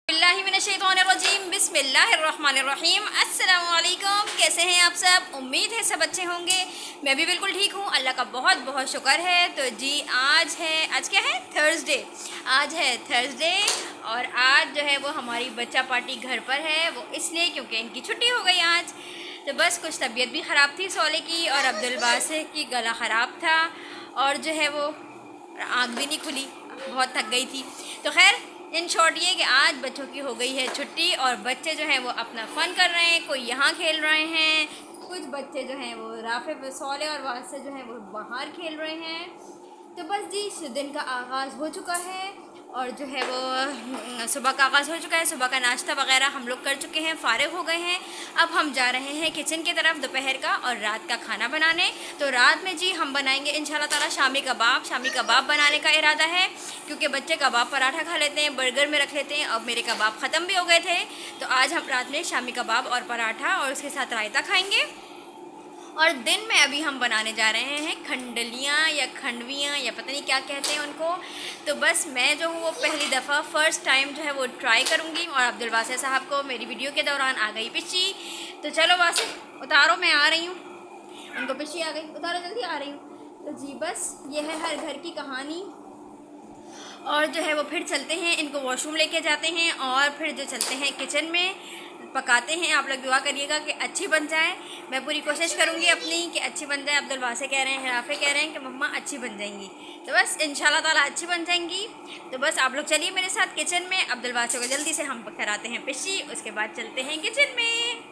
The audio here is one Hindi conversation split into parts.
बिस्मिल्लाहिर्रहमानिर्रहीम बिस्मिल्लाहिर्रहमानिर्रहीम अस्सलाम वालेकुम। कैसे हैं आप सब? उम्मीद है सब अच्छे होंगे। मैं भी बिल्कुल ठीक हूँ, अल्लाह का बहुत बहुत शुक्र है। तो जी आज क्या है? थर्सडे। आज है थर्सडे और आज जो है वो हमारी बच्चा पार्टी घर पर है। वो इसलिए क्योंकि इनकी छुट्टी हो गई आज। तो बस कुछ तबीयत भी ख़राब थी सोले की और अब्दुल बासित की गला ख़राब था और जो है वो आँख भी नहीं खुली, बहुत थक गई थी। तो खैर इन शॉर्ट ये कि आज बच्चों की हो गई है छुट्टी और बच्चे जो हैं वो अपना फ़न कर रहे हैं। कोई यहाँ खेल रहे हैं, कुछ बच्चे जो हैं वो राफ़े सोले और वास्ते जो हैं वो बाहर खेल रहे हैं। तो बस जी दिन का आगाज़ हो चुका है और जो है वो सुबह का आगाज़ हो चुका है। सुबह का नाश्ता वगैरह हम लोग कर चुके हैं, फ़ारिग हो गए हैं। अब हम जा रहे हैं किचन की तरफ दोपहर का और रात का खाना बनाने। तो रात में जी हम बनाएंगे इंशाल्लाह ताला शामी कबाब बनाने का इरादा है, क्योंकि बच्चे कबाब पराठा खा लेते हैं, बर्गर में रख लेते हैं। अब मेरे कबाब ख़त्म भी हो गए थे, तो आज हम रात में शामी कबाब और पराठा और उसके साथ रायता खाएँगे। और दिन में अभी हम बनाने जा रहे हैं खंडलियाँ या खंडवियाँ या पता नहीं क्या कहते हैं उनको। तो बस मैं जो हूँ वो पहली दफ़ा फ़र्स्ट टाइम जो है वो ट्राई करूँगी। और अब्दुल बासित साहब को मेरी वीडियो के दौरान आ गई पिच्ची। तो चलो बासित उतारो, मैं आ रही हूँ। उनको पिच्ची आ गई, उतारो जल्दी, आ रही हूँ। तो जी बस ये है हर घर की कहानी। और जो है वो फिर चलते हैं, इनको वॉशरूम लेके जाते हैं और फिर जो चलते हैं किचन में पकाते हैं। आप लोग दुआ करिएगा कि अच्छी बन जाए। मैं पूरी कोशिश करूँगी अपनी कि अच्छी बन जाए। अब्दुल बासित कह रहे हैं, राफ़े कह रहे हैं कि मम्मा अच्छी बन जाएंगी। तो बस इंशाल्लाह ताला अच्छी बन जाएंगी। तो बस आप लोग चलिए मेरे साथ किचन में। अब्दुल बासित को जल्दी से हम कराते हैं पिच्ची, उसके बाद चलते हैं किचन में।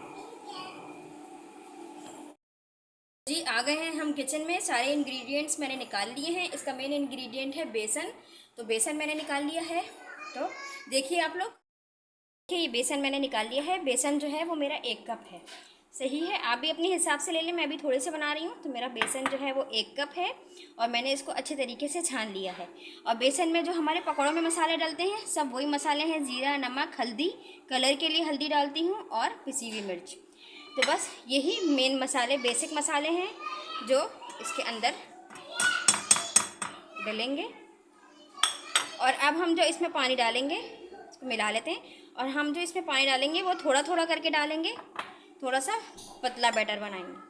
जी आ गए हैं हम किचन में। सारे इंग्रेडिएंट्स मैंने निकाल लिए हैं। इसका मेन इंग्रेडिएंट है बेसन। तो बेसन मैंने निकाल लिया है। तो देखिए आप लोग, देखिए ये बेसन मैंने निकाल लिया है। बेसन जो है वो मेरा 1 कप है। सही है, आप भी अपने हिसाब से ले लें, मैं भी थोड़े से बना रही हूँ। तो मेरा बेसन जो है वो 1 कप है और मैंने इसको अच्छे तरीके से छान लिया है। और बेसन में जो हमारे पकौड़ों में मसाले डलते हैं सब वही मसाले हैं, ज़ीरा, नमक, हल्दी, कलर के लिए हल्दी डालती हूँ और पिसी हुई मिर्च। तो बस यही मेन मसाले, बेसिक मसाले हैं जो इसके अंदर डलेंगे। और अब हम जो इसमें पानी डालेंगे इसको मिला लेते हैं। और हम जो इसमें पानी डालेंगे वो थोड़ा थोड़ा करके डालेंगे, थोड़ा सा पतला बैटर बनाएंगे।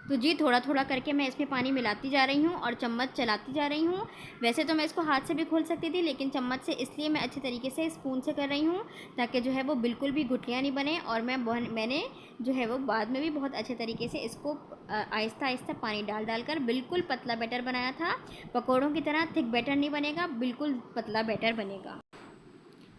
तो जी थोड़ा थोड़ा करके मैं इसमें पानी मिलाती जा रही हूँ और चम्मच चलाती जा रही हूँ। वैसे तो मैं इसको हाथ से भी खोल सकती थी, लेकिन चम्मच से इसलिए मैं अच्छे तरीके से स्पून से कर रही हूँ ताकि जो है वो बिल्कुल भी गुठलियाँ नहीं बने। और मैंने जो है वो बाद में भी बहुत अच्छे तरीके से इसको आहिस्ता आहिस्ता पानी डाल कर बिल्कुल पतला बैटर बनाया था। पकौड़ों की तरह थिक बैटर नहीं बनेगा, बिल्कुल पतला बैटर बनेगा।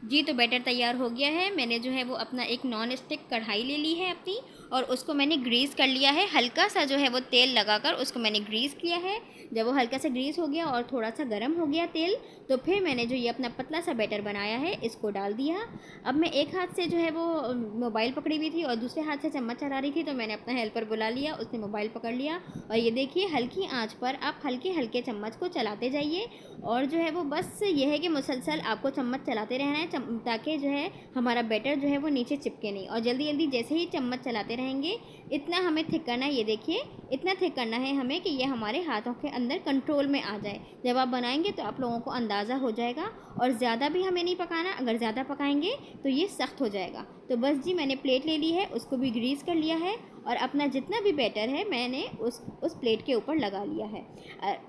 जी तो बैटर तैयार हो गया है। मैंने जो है वो अपना एक नॉन स्टिक कढ़ाई ले ली है अपनी और उसको मैंने ग्रीस कर लिया है। हल्का सा जो है वो तेल लगाकर उसको मैंने ग्रीस किया है। जब वो हल्का सा ग्रीस हो गया और थोड़ा सा गर्म हो गया तेल, तो फिर मैंने जो ये अपना पतला सा बैटर बनाया है इसको डाल दिया। अब मैं एक हाथ से जो है वो मोबाइल पकड़ी हुई थी और दूसरे हाथ से चम्मच चला रही थी, तो मैंने अपना हेल्पर बुला लिया, उसने मोबाइल पकड़ लिया। और ये देखिए हल्की आँच पर आप हल्के हल्के चम्मच को चलाते जाइए। और जो है वो बस ये है कि मुसलसल आपको चम्मच चलाते रहना है ताकि जो है हमारा बैटर जो है वो नीचे चिपके नहीं। और जल्दी जल्दी जैसे ही चम्मच चलाते रहेंगे इतना हमें थिक करना है। ये देखिए इतना थिक करना है हमें कि ये हमारे हाथों के अंदर कंट्रोल में आ जाए। जब आप बनाएंगे तो आप लोगों को अंदाज़ा हो जाएगा। और ज़्यादा भी हमें नहीं पकाना, अगर ज़्यादा पकाएंगे तो ये सख्त हो जाएगा। तो बस जी मैंने प्लेट ले ली है, उसको भी ग्रीस कर लिया है और अपना जितना भी बैटर है मैंने उस प्लेट के ऊपर लगा लिया है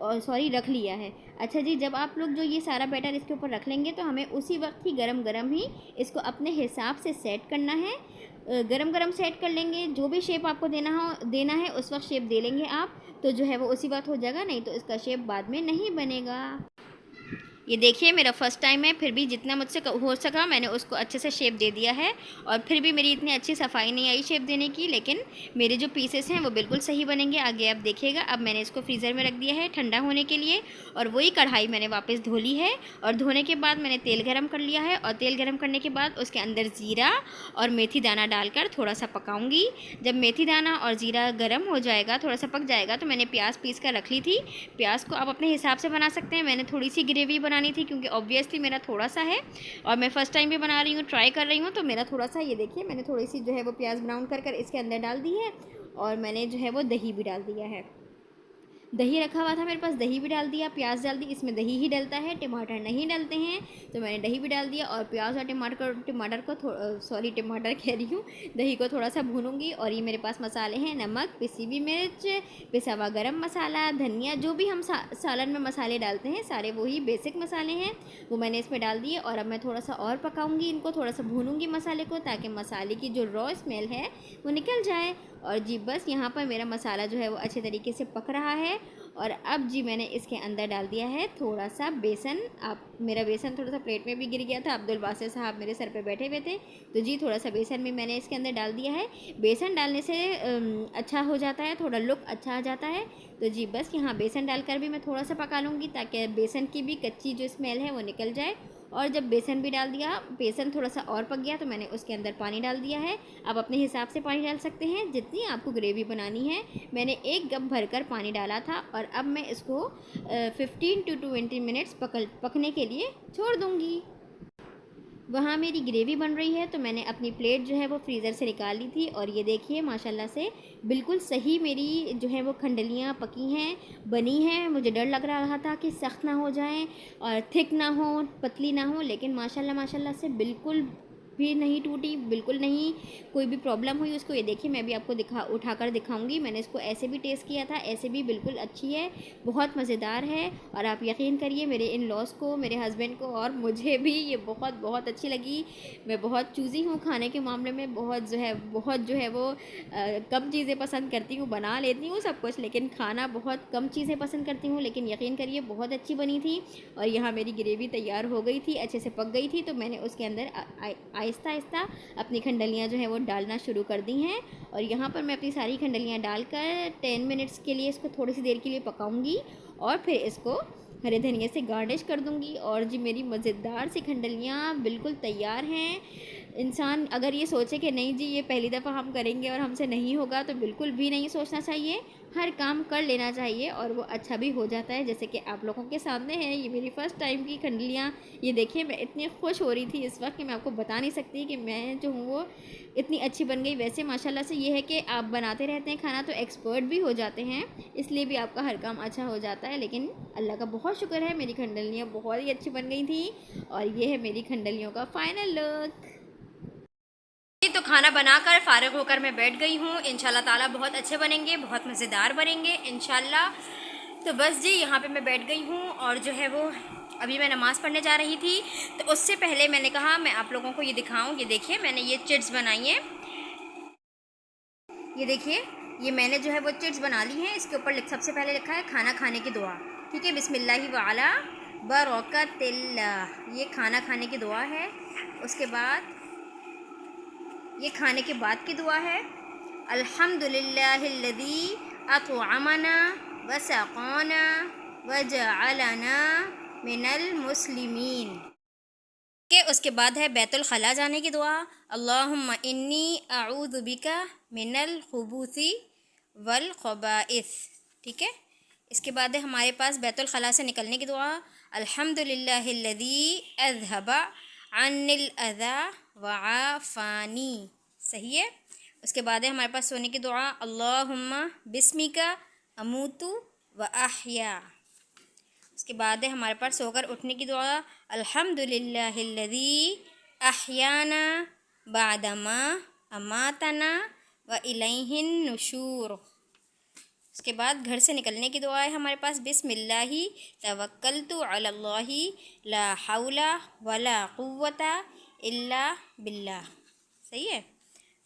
और रख लिया है। अच्छा जी, जब आप लोग जो ये सारा बैटर इसके ऊपर रख लेंगे तो हमें उसी वक्त ही गरम गरम ही इसको अपने हिसाब से सेट करना है। गरम गरम सेट कर लेंगे, जो भी शेप आपको देना है उस वक्त शेप दे लेंगे आप, तो जो है वो उसी वक्त हो जाएगा, नहीं तो इसका शेप बाद में नहीं बनेगा। ये देखिए मेरा फर्स्ट टाइम है, फिर भी जितना मुझसे हो सका मैंने उसको अच्छे से शेप दे दिया है। और फिर भी मेरी इतनी अच्छी सफाई नहीं आई शेप देने की, लेकिन मेरे जो पीसेस हैं वो बिल्कुल सही बनेंगे। आगे आप देखिएगा। अब मैंने इसको फ्रीज़र में रख दिया है ठंडा होने के लिए और वही कढ़ाई मैंने वापस धो ली है। और धोने के बाद मैंने तेल गरम कर लिया है और तेल गरम करने के बाद उसके अंदर ज़ीरा और मेथी दाना डालकर थोड़ा सा पकाऊँगी। जब मेथी दाना और ज़ीरा गर्म हो जाएगा, थोड़ा सा पक जाएगा, तो मैंने प्याज पीस कर रख ली थी। प्याज को आप अपने हिसाब से बना सकते हैं। मैंने थोड़ी सी ग्रेवी बनानी थी क्योंकि ऑब्वियसली मेरा थोड़ा सा है और मैं फ़र्स्ट टाइम भी बना रही हूँ, ट्राई कर रही हूँ, तो मेरा थोड़ा सा, ये देखिए मैंने थोड़ी सी जो है वो प्याज ब्राउन कर इसके अंदर डाल दी है और मैंने जो है वो दही भी डाल दिया है। दही रखा हुआ था मेरे पास, दही भी डाल दिया, प्याज डाल दी। इसमें दही ही डलता है, टमाटर नहीं डलते हैं, तो मैंने दही भी डाल दिया। और प्याज और टमाटर कह रही हूँ, दही को थोड़ा सा भूनूंगी। और ये मेरे पास मसाले हैं, नमक, पिसी हुई मिर्च, पिसा हुआ गरम मसाला, धनिया, जो भी हम सालन में मसाले डालते हैं सारे वही बेसिक मसाले हैं, वो मैंने इसमें डाल दिए। और अब मैं थोड़ा सा और पकाऊंगी इनको, थोड़ा सा भूनूंगी मसाले को, ताकि मसाले की जो रॉ स्मेल है वो निकल जाए। और जी बस यहाँ पर मेरा मसाला जो है वो अच्छे तरीके से पक रहा है। और अब जी मैंने इसके अंदर डाल दिया है थोड़ा सा बेसन। आप मेरा बेसन थोड़ा सा प्लेट में भी गिर गया था, अब्दुल बासित साहब मेरे सर पे बैठे हुए थे, तो जी थोड़ा सा बेसन भी मैंने इसके अंदर डाल दिया है। बेसन डालने से अच्छा हो जाता है, थोड़ा लुक अच्छा आ जाता है। तो जी बस यहाँ बेसन डालकर भी मैं थोड़ा सा पका लूँगी, ताकि बेसन की भी कच्ची जो स्मेल है वो निकल जाए। और जब बेसन भी डाल दिया, बेसन थोड़ा सा और पक गया, तो मैंने उसके अंदर पानी डाल दिया है। आप अपने हिसाब से पानी डाल सकते हैं, जितनी आपको ग्रेवी बनानी है। मैंने 1 कप भरकर पानी डाला था। और अब मैं इसको 15 to 20 मिनट्स पकने के लिए छोड़ दूँगी। वहाँ मेरी ग्रेवी बन रही है, तो मैंने अपनी प्लेट जो है वो फ्रीज़र से निकाल ली थी। और ये देखिए माशाल्लाह से बिल्कुल सही मेरी जो है वो खंडलियाँ पकी हैं, बनी हैं। मुझे डर लग रहा था कि सख्त ना हो जाएं और थिक ना हो, पतली ना हो, लेकिन माशाल्लाह माशाल्लाह से बिल्कुल भी नहीं टूटी, बिल्कुल नहीं कोई भी प्रॉब्लम हुई उसको। ये देखिए मैं भी आपको उठाकर दिखाऊंगी। मैंने इसको ऐसे भी टेस्ट किया था, ऐसे भी बिल्कुल अच्छी है, बहुत मज़ेदार है। और आप यकीन करिए मेरे इन लॉस को, मेरे हस्बैंड को और मुझे भी ये बहुत बहुत अच्छी लगी। मैं बहुत चूज़ी हूँ खाने के मामले में, बहुत जो है वो कम चीज़ें पसंद करती हूँ, बना लेती हूँ सब कुछ, लेकिन खाना बहुत कम चीज़ें पसंद करती हूँ। लेकिन यकीन करिए बहुत अच्छी बनी थी। और यहाँ मेरी ग्रेवी तैयार हो गई थी, अच्छे से पक गई थी, तो मैंने उसके अंदर आहिस्ता आहिस्ता अपनी खंडलियाँ जो है वो डालना शुरू कर दी हैं। और यहाँ पर मैं अपनी सारी खंडलियाँ डालकर 10 मिनट्स के लिए इसको थोड़ी सी देर के लिए पकाऊंगी। और फिर इसको हरे धनिया से गार्निश कर दूंगी। और जी मेरी मज़ेदार सी खंडलियाँ बिल्कुल तैयार हैं। इंसान अगर ये सोचे कि नहीं जी ये पहली दफ़ा हम करेंगे और हमसे नहीं होगा, तो बिल्कुल भी नहीं सोचना चाहिए, हर काम कर लेना चाहिए और वो अच्छा भी हो जाता है। जैसे कि आप लोगों के सामने है ये मेरी फ़र्स्ट टाइम की खंडलियाँ। ये देखिए मैं इतनी खुश हो रही थी इस वक्त कि मैं आपको बता नहीं सकती कि मैं जो हूँ वो इतनी अच्छी बन गई। वैसे माशाल्लाह से ये है कि आप बनाते रहते हैं खाना तो एक्सपर्ट भी हो जाते हैं, इसलिए भी आपका हर काम अच्छा हो जाता है। लेकिन अल्लाह का बहुत शुक्र है, मेरी खंडलियाँ बहुत ही अच्छी बन गई थी। और ये है मेरी खंडलियों का फ़ाइनल लुक। तो खाना बनाकर फ़ारिग होकर मैं बैठ गई हूँ। इंशाल्लाह ताला बहुत अच्छे बनेंगे, बहुत मज़ेदार बनेंगे इंशाल्लाह। तो बस जी यहाँ पे मैं बैठ गई हूँ। और जो है वो अभी मैं नमाज़ पढ़ने जा रही थी, तो उससे पहले मैंने कहा मैं आप लोगों को ये दिखाऊँ। ये देखिए मैंने ये चिट्स बनाई हैं, ये देखिए ये मैंने जो है वो चिट्स बना ली हैं। इसके ऊपर सबसे पहले लिखा है खाना खाने की दुआ, ठीक है, बिस्मिल्लाहि व अला बरकतिल्लाह, ये खाना खाने की दुआ है। उसके बाद ये खाने के बाद की दुआ है, अल्हम्दुलिल्लाहिल्लज़ी अतअमना व सक़ाना व जअलना मिनल मुस्लिमीन। के उसके बाद है बैतुल खला जाने की दुआ, अल्लाहुम्मा इन्नी अऊज़ु बिका मिनल खुबूसी वल खबाइस, ठीक है। इसके बाद है हमारे पास बैतुल खला से निकलने की दुआ, अल्हम्दुलिल्लाहिल्लज़ी अज़हबा अन्निल अज़ा व आफ़ानी, सही है। उसके बाद है हमारे पास सोने की दुआ, अल्लाहुम्मा बिस्मिका अमूतु व अहया। उसके बाद है हमारे पास सोकर उठने की दुआ, अल्हम्दुलिल्लाहिल्लज़ी अहयाना बादमा अमातना व इलैहिन नुशूर। उसके बाद घर से निकलने की दुआ है हमारे पास, बिस्मिल्लाहि तवक्कलतु अलल्लाहि ला हौला वला कुव्वता इल्ला बिल्लाह, सही है।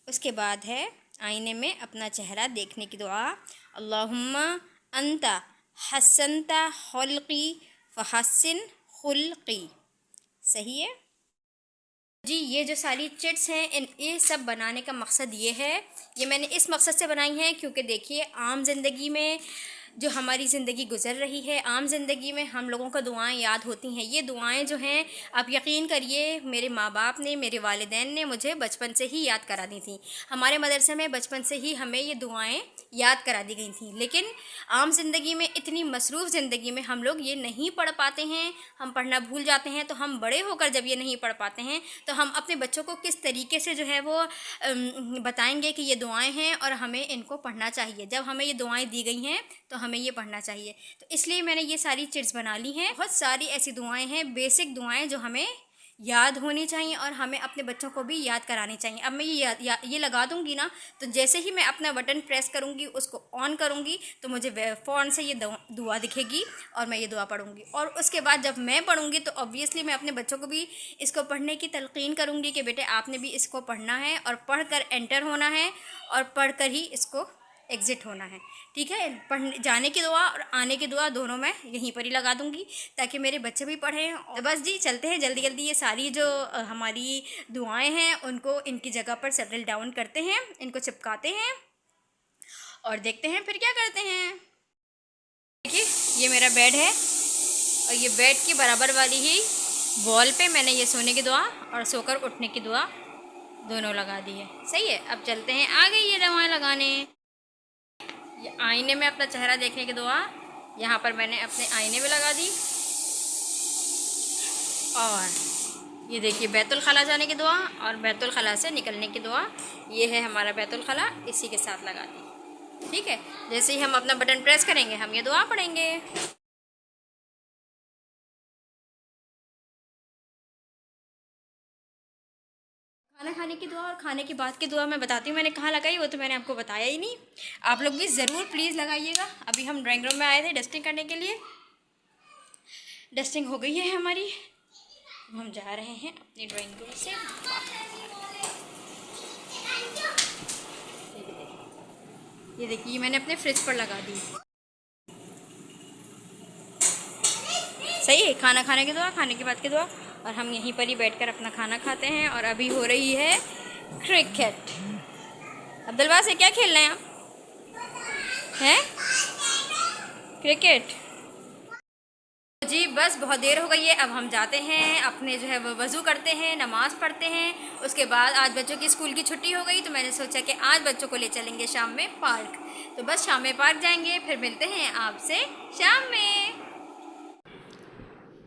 उसके बाद है आईने में अपना चेहरा देखने की दुआ, अल्लाहुम्मा अंता हसनता खुल्क़ी फ़हस्सिन खुल्क़ी, सही है जी। ये जो सारी चिट्स हैं ये सब बनाने का मकसद ये है, ये मैंने इस मकसद से बनाई हैं क्योंकि देखिए आम ज़िंदगी में जो हमारी ज़िंदगी गुज़र रही है, आम ज़िंदगी में हम लोगों को दुआएं याद होती हैं। ये दुआएं जो हैं आप यकीन करिए मेरे माँ बाप ने, मेरे वालिदैन ने मुझे बचपन से ही याद करा दी थी। हमारे मदरसे में बचपन से ही हमें ये दुआएं याद करा दी गई थी। लेकिन आम ज़िंदगी में, इतनी मसरूफ़ ज़िंदगी में हम लोग ये नहीं पढ़ पाते हैं, हम पढ़ना भूल जाते हैं। तो हम बड़े होकर जब ये नहीं पढ़ पाते हैं तो हम अपने बच्चों को किस तरीके से जो है वो बताएंगे कि ये दुआएं हैं और हमें इनको पढ़ना चाहिए। जब हमें ये दुआएं दी गई हैं तो हमें ये पढ़ना चाहिए। तो इसलिए मैंने ये सारी चिट्स बना ली हैं। बहुत सारी ऐसी दुआएं हैं, बेसिक दुआएं, जो हमें याद होनी चाहिए और हमें अपने बच्चों को भी याद करानी चाहिए। अब मैं ये लगा दूंगी ना, तो जैसे ही मैं अपना बटन प्रेस करूंगी, उसको ऑन करूंगी, तो मुझे फ़ौरन से ये दुआ दिखेगी और मैं ये दुआ पढ़ूंगी। और उसके बाद जब मैं पढ़ूंगी तो ऑब्वियसली मैं अपने बच्चों को भी इसको पढ़ने की तलकीन करूंगी कि बेटे आपने भी इसको पढ़ना है और पढ़ कर एंटर होना है और पढ़ कर ही इसको एग्ज़िट होना है। ठीक है, पढ़ने जाने की दुआ और आने की दुआ दोनों मैं यहीं पर ही लगा दूंगी, ताकि मेरे बच्चे भी पढ़ें। और बस जी, चलते हैं जल्दी जल्दी ये सारी जो हमारी दुआएं हैं उनको इनकी जगह पर सेटल डाउन करते हैं, इनको चिपकाते हैं और देखते हैं फिर क्या करते हैं। देखिए, ये मेरा बेड है और ये बेड की बराबर वाली ही वॉल पे मैंने ये सोने की दुआ और सोकर उठने की दुआ दोनों लगा दी है। सही है, अब चलते हैं आगे ये दुआएं लगाने। ये आईने में अपना चेहरा देखने की दुआ यहाँ पर मैंने अपने आईने में लगा दी। और ये देखिए, बैतुल खला जाने की दुआ और बैतुल खला से निकलने की दुआ, ये है हमारा बैतुल खला, इसी के साथ लगा दी। ठीक है, जैसे ही हम अपना बटन प्रेस करेंगे हम ये दुआ पढ़ेंगे। खाना खाने की दुआ और खाने के बाद की दुआ मैं बताती हूँ मैंने कहाँ लगाई, वो तो मैंने आपको बताया ही नहीं। आप लोग भी ज़रूर प्लीज़ लगाइएगा। अभी हम ड्राइंग रूम में आए थे डस्टिंग करने के लिए, डस्टिंग हो गई है हमारी। अब हम जा रहे हैं अपनी ड्राइंग रूम से। ये देखिए, मैंने अपने फ्रिज पर लगा दी। सही है, खाना खाने की दुआ, खाने के बाद की दुआ, और हम यहीं पर ही बैठकर अपना खाना खाते हैं। और अभी हो रही है क्रिकेट। अब्दुलबा से क्या खेलना है आप? हैं? क्रिकेट जी। बस बहुत देर हो गई है, अब हम जाते हैं अपने जो है वो वज़ू करते हैं, नमाज़ पढ़ते हैं। उसके बाद आज बच्चों की स्कूल की छुट्टी हो गई, तो मैंने सोचा कि आज बच्चों को ले चलेंगे शाम में पार्क। तो बस शाम में पार्क जाएंगे, फिर मिलते हैं आपसे शाम में।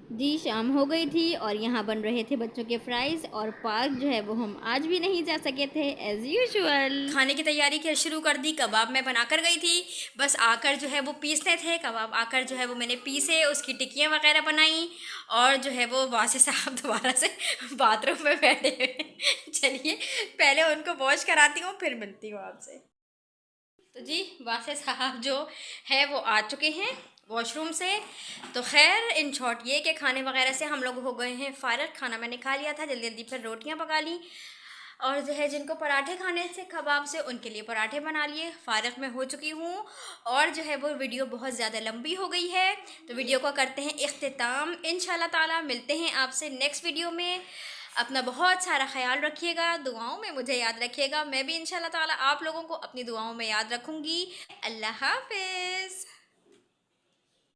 जी, शाम हो गई थी और यहाँ बन रहे थे बच्चों के फ्राइज़, और पार्क जो है वो हम आज भी नहीं जा सके थे एज़ यूजुअल। खाने की तैयारी शुरू कर दी। कबाब मैं बना कर गई थी, बस आकर जो है वो पीसने थे। कबाब आकर जो है वो मैंने पीसे, उसकी टिक्कियाँ वगैरह बनाई, और जो है वो वासे साहब दोबारा से बाथरूम में बैठे हुए। चलिए पहले उनको वॉश कराती हूँ, फिर मिलती हूँ आपसे। तो जी, वासे साहब जो है वो आ चुके हैं वॉशरूम से। तो खैर इन शॉर्ट ये कि खाने वगैरह से हम लोग हो गए हैं फ़ारिग। खाना मैंने खा लिया था, जल्दी जल्दी फिर रोटियां पका ली, और जो है जिनको पराठे खाने से कबाब से, उनके लिए पराठे बना लिए। फ़ारिग में हो चुकी हूँ, और जो है वो वीडियो बहुत ज़्यादा लंबी हो गई है, तो वीडियो को करते हैं इख्तिताम। इंशाल्लाह ताला मिलते हैं आपसे नेक्स्ट वीडियो में। अपना बहुत सारा ख्याल रखिएगा, दुआओं में मुझे याद रखिएगा। मैं भी इंशाल्लाह ताला आप लोगों को अपनी दुआओं में याद रखूँगी। अल्लाह हाफ़िज़।